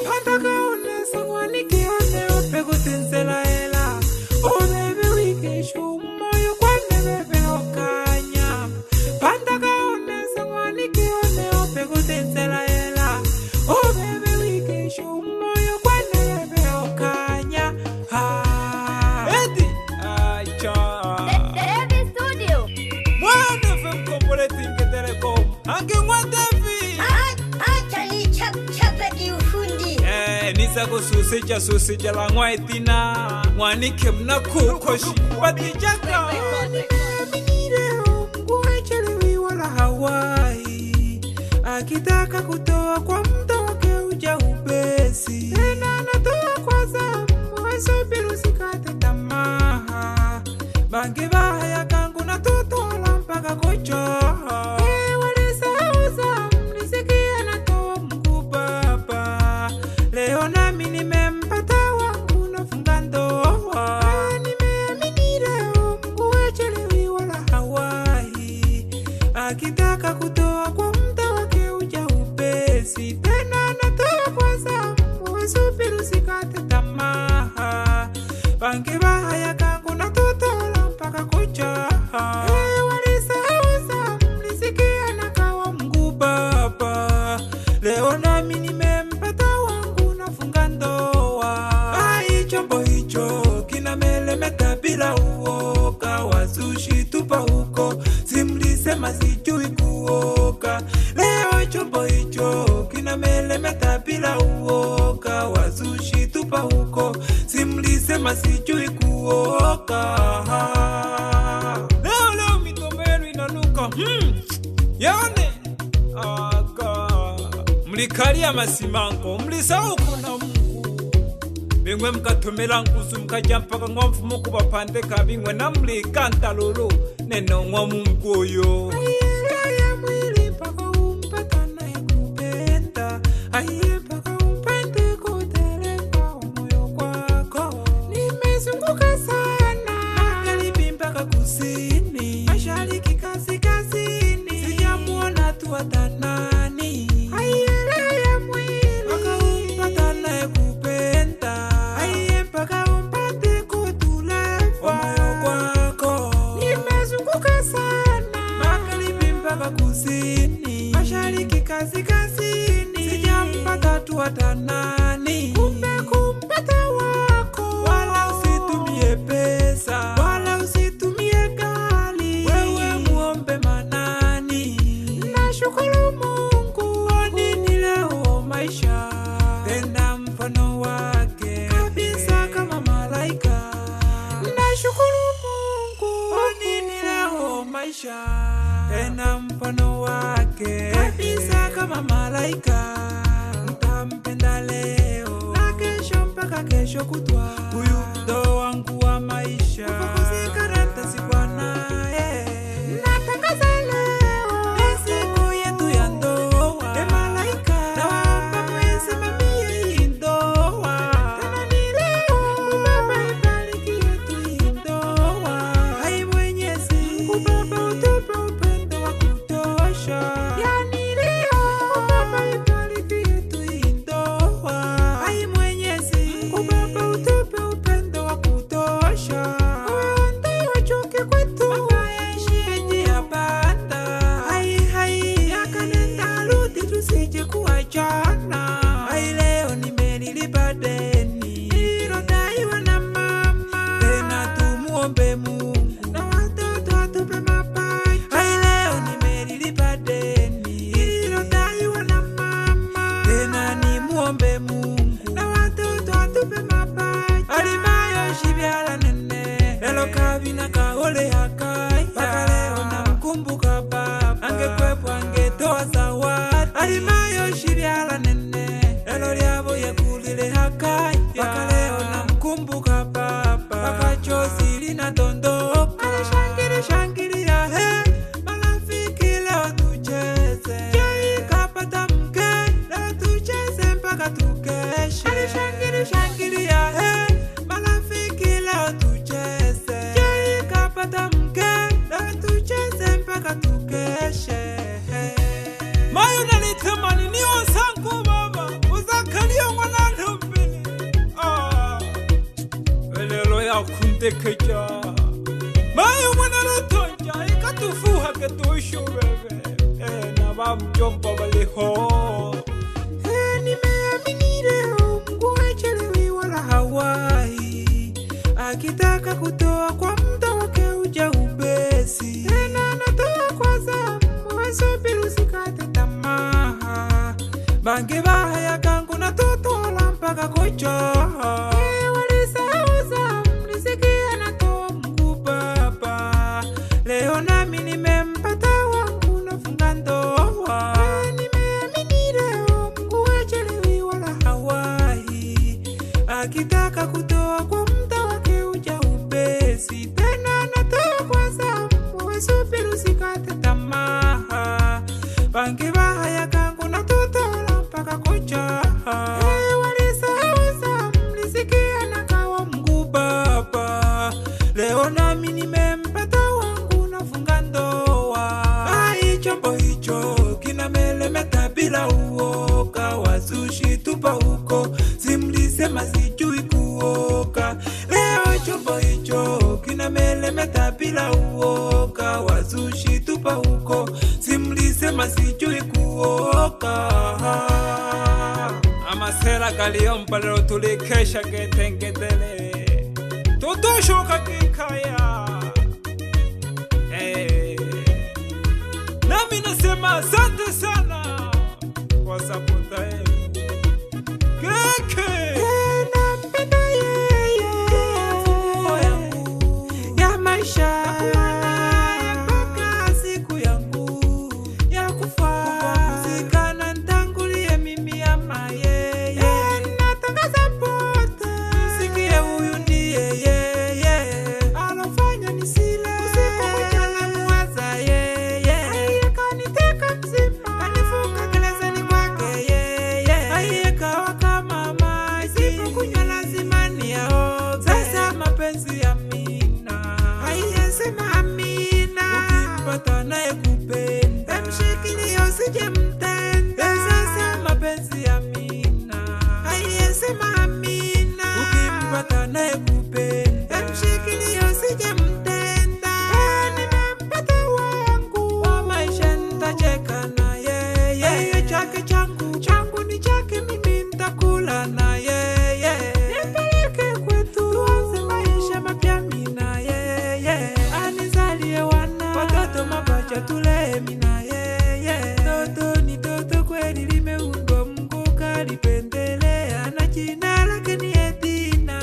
Pantaka unesa mwanike one ope kutenzela ela. Oh bebe wikesho moyo kwane bebe okanya. Pantaka unesa mwanike one ope kutenzela ela. Oh bebe wikesho moyo kwane bebe okanya. Edi aicha Devi Studio. Mwana FM Corporating Telecom. Ange mwadevi Achali chapa kiufundi. Nisako susija la ngwaitina. Mwanike mnakukoshi Batijaka Minireo mguachelewi wala Hawaii. Akitaka kutoa kwa mda wake uja upesi. Tena natoa kwa zamu Wasobiru sikate tamaha. Bange bahaya kangu na tutola mpaka kuchoha. Walisa uza mnisikia natoa mkuu baba. Leo nami nimempata wangu nafunga ndoa. Nimeamini leo mguachelewi wala Hawaii. Akitaka kutoa kwa mda wake uja upesi. Tena natoa kwa zamu Wasobiru sikate tamaha. Bange bahaya kangu na tutola mpaka kuchoha. Walisauza mlisikia nakawa mguu baba. Leo nami nimempata wangu nafunga ndoa. Chombo hicho kina melemeta bila uoga. Wazushi tupa huko simlisema sijui kuoga. Leo chombo hicho kina melemeta bila uoga. Wazushi tupa huko simlisema sijui kuoga. Leo mitombo yenu inanuka. Yane aga mlikalia masimango mlisahau kuna Mungu. Bingwe mkatomela nkusu mkaja mpaka ngwa mfumo kubapandeka. Bingwe na mlikanta lolo neno ngwa Mungu oyo. Ayela mwili mpaka umpata naye kupenda. Mpaka umpende kuteleka umoyo kwako. Nimezunguka sana magharibi mpaka kusini. Mashariki kaskazini. Sijamuona tu hata nani. Ayela mwili mpaka umpata naye kupenda. Mpaka umpate kutuleva umoyo kwako. Nimezunguka sana magharibi mpaka kusini. Mashariki kaskazini. Sijampata tu hata nani. Kumbe kumpata wako. Wala usitumie pesa. Wala usitumie gali. Wewe muombe manani. Nashukuru Mungu nini leo maisha. Tena mfano wake kabisa kama malaika. Nashukuru Mungu nini leo maisha. Tena mfano wake kabisa kama malaika. Mtampenda leo na kesho mpaka kesho kutwa. Huyu ndo wangu wa maisha. Kusikarata sikuwa naye. Natangaza leo siku yetu ya ndoa. Malaika nawaomba mwisimamie hii ndoa. Tena ni leo Baba ibariki yetu hii ndoa. Mwenyezi Baba utupe upendo wa kutosha. Yani leo Baba ibariki yetu hii ndoa. Mwenyezi Baba utupe upendo wa kutosha. Uondoe chuki kwetu. tekeja mayo mwana rotonja ikatufuha ketushu bebe na bamjomba baliho nimeaminire Mungu hachelewi wala hawai akitaka kutoa kwa muda wake uja ubesi tena anatoa kwa zamu wasubiri usikate tamaa bange bahaya kangu na totola mpaka kocha walisauza mlisikia natoa Mungu Baba leo nami nimempata wangu nafunga ndoa nimeaminire Mungu hachelewi wala hawai akitaka kutoa kwa muda wake uja upesi tena anatoa kwa zamu wasubiri usikate tamaa bange bahaya kangu na totola mpaka kocha walisauza mlisikia nakawa Mungu Baba leo nami nimempata wangu nafunga ndoa chombo hicho kinamelemeta bila uoga wazushi tupa huko simlisema sijui kuoga leo chombo hicho kinamelemeta bila uoga wazushi tupa huko simlisema sijui kuoga amasera kaliompa leo tulikesha ketengedele tutoshoka kikaya nami nasema asante sana kwa sapota yenu keke nampenda yeye ya maisha mpaka siku yangu ya kufa kupumzika ntangulie mimi ama yeye natangaza pote sikie huyu ndiye yeye alofanya nisile usiku kuchana muwaza yeye kaniteka mzima kanifunga gerezani kwake yeye kawa kama maji isipokunywa lazima niyaoge sasa mapenzi ya Amina sema Amina ukimpata naye kupenda mshikilie usije mtenda sasa mapenzi ya Amina sema Amina ukimpata naye kupenda mshikilie usije mtenda nimempata wangu wa maisha nitacheka na yeye chake changu ni chake mimi nitakula na yeye nipeleke kwetu tuanze maisha mapya mimi na yeye anizalie watoto mapacha tulee mimi na yeye toto ni toto kweli limeundwa Mungu kalipendelea na jina lake ni Edina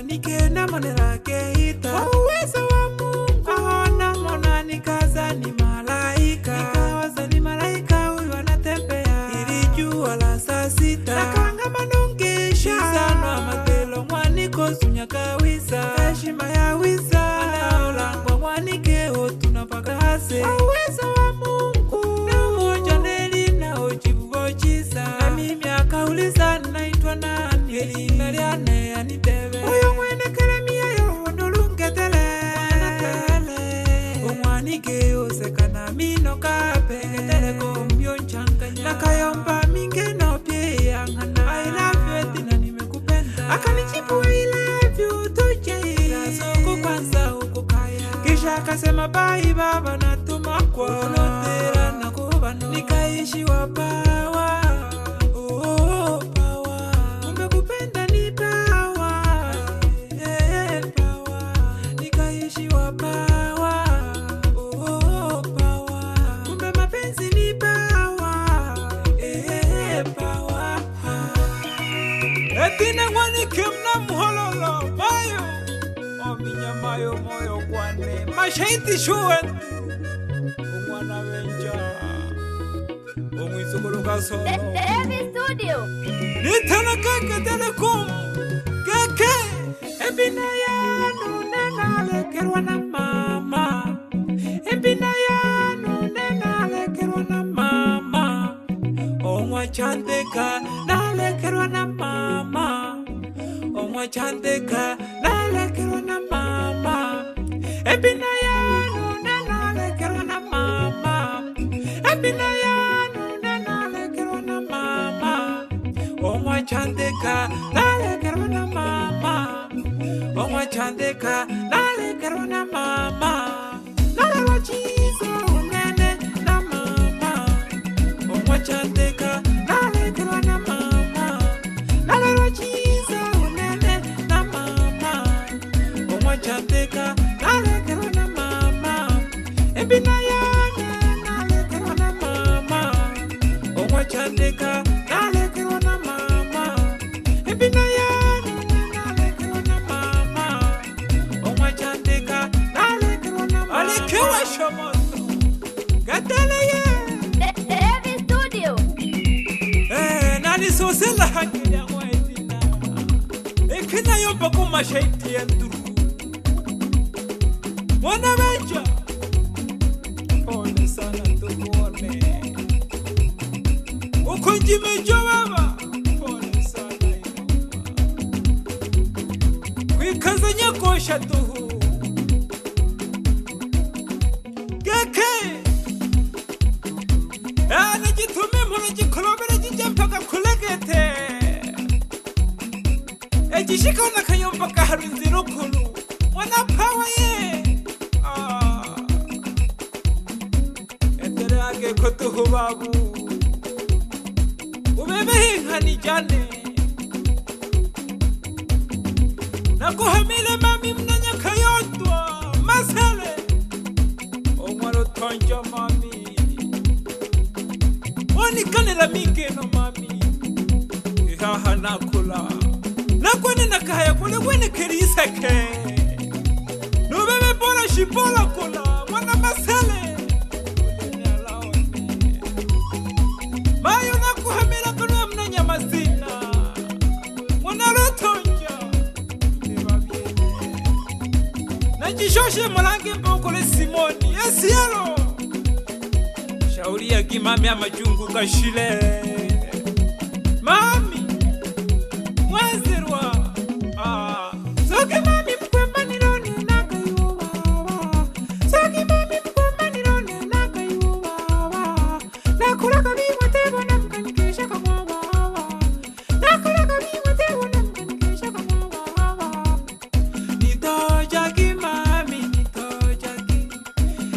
nikena mone lake hita uwezo wa Mungu aona mona nikaza ni malaika nikawaza ni malaika huyu anatembea ili jua la saa sita nakanga manongesha sana matelo mwaniko sunya kawisa heshima ya wisa naolangwa mwanikeo tunapaka hase uwezo wa Mungu na umoja neli na ojivugo chisa na mimi akauliza naitwa nani elimeliane anitebe uyo mwene keremia yo nolungetele umwanikeo sekana mino kapeketele kombio nchanganya nakayomba mingeno pie yangana I love you Edina nimekupenda akanijibu I love you tuje soko kwanza huko kaya kisha akasema bye baba natuma kwa notera na kubano nikaishi wapawa pawa umekupenda ni pawa pawa nikaishi wapawa pawa kumbe mapenzi ni pawa pawa Edina mwanike mna muhololo mayo ominya mayo moyo kwane mashaiti shuwentu umwana wenja umwisukulu kasono Devi Studio. nitana kake telekom keke ebina yanu nenalekerwa na mama ebina yanu nenalekerwa na mama omwachandeka nalekerwa na mama omwachandeka nalekerwa na mama ebina yanu nenalekerwa na mama ebina yanu nenalekerwa na mama omwachandeka nalekerwa na mama omwachandeka nalekerona mama nalelo chizo unene na mama omwachandeka nalekerona mama nalelo chizo unene na mama omwachandeka nalekerona mama ebina yana nalekerona mama omwachandeka nalekerona mama ebina yana nalekerona mama omwachandeka nalekerona mama alekewa shomoto gataleye Heavy Studio. nani sosela hangi ya waedina ekina yomba kuma shaiti ya nduru mwana meja pole sana tukone ukunji mejo baba pole sana kwikazanya kosha tuhu geke nagitume mpono gikolobere gijempaka kulegete egishikana kayomba kaharunzira ukuru mwana pawa ye eterage ko tuhubabu ubebehe nkanijane nakuhamile mami mnanya kayotwa masele omwaro tonja mami onikanela mingeno mami ihaha nakula nakwene nakahaya kule wene keriseke nubebe bora shibola kula mwana masele mayo nakuhamila kuna mnanya mazina mwana rotonja najishoshe mulange mbokole simoni esielo shauri ya kimami amajungu kashile mami mwezerwa soke mami mkwemba nilone nakayuwawa soke mami mkwemba nilone nakayuwawa nakulaga bimwe tebona mkanikesha kamwawawa nakulaga bimwe tebona mkanikesha kamwawawa nitojaki mami nitojaki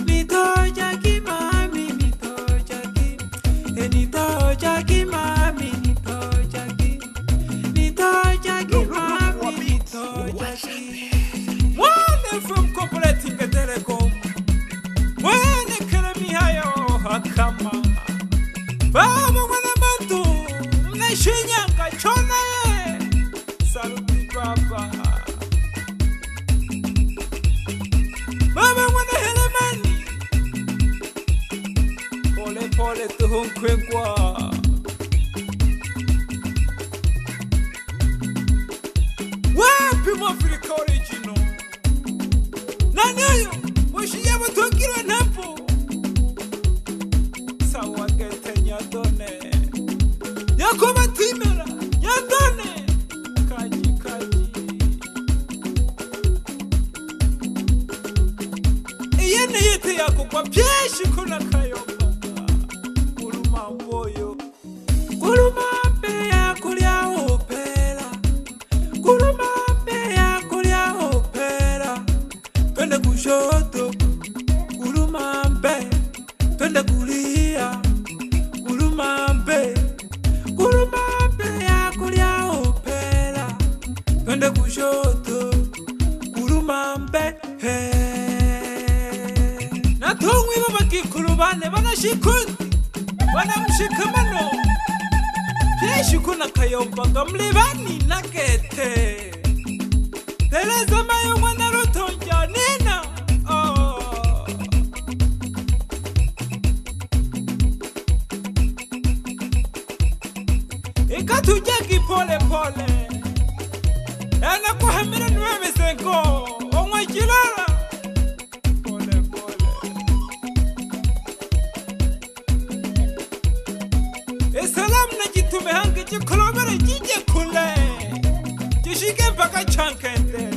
nitojaki mami nitojaki nitojaki mami nitojaki nitojaki mami nitojaki mwane from completing a telecom mwane keremi hayo hakama baba mwana matu mneshinyanga chona ye saluti baba baba mwana helemani pole pole tuhunkwengwa wapi mwafrika original nanayo mushiya butungirwe ntampo sawagete nyadone yakoba timera nyadone kaji kaji iyene yete yakugwa byeshi kuna kayombaga kurumamboyo kurumambe yakulya opera kurumambe yakulya opera twende kushoto kurumambe twende kulia kurumambe kurumambe yakulya opera twende kushoto kurumambe natongwe babakikurubane banashikundi banamushikamano byeshi kuna kayombaga mlibani nakete teleza mayo mwana rotonja nina ikatujagi pole pole anakuhamira niwemesengo omwekilala pole pole esalamu najitume hange jikolobere jije kule jishike mpaka chankende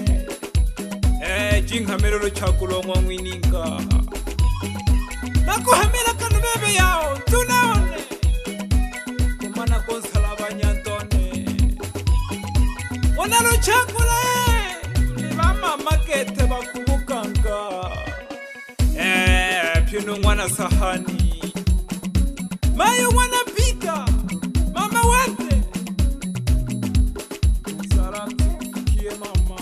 jinkamerero chakulongwa mwininga nakuhamira kanubebe yao tunaone kumana konsala abanyantone onalo chakula ni bama makete bakubuka pino mwana sahani mayo mwana pika mama wate sarati kie mama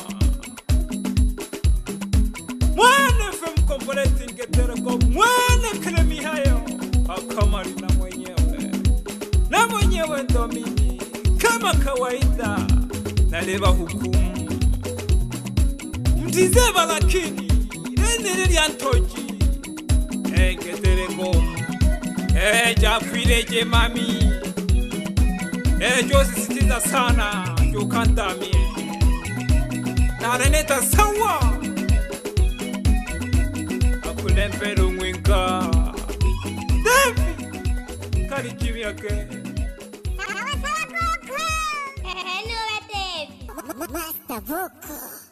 mwana fem kompleti ngetere ko mwana klemi hayo akamari na mwenyewe ndo mimi kama kawaida naleba hukumu mtizeba lakini nene lyantoji ngetere ko japwileje mami josisitiza sana jukandamie nareneta sawa akulempero mwinga Devi kari kimi yake Master Vocal.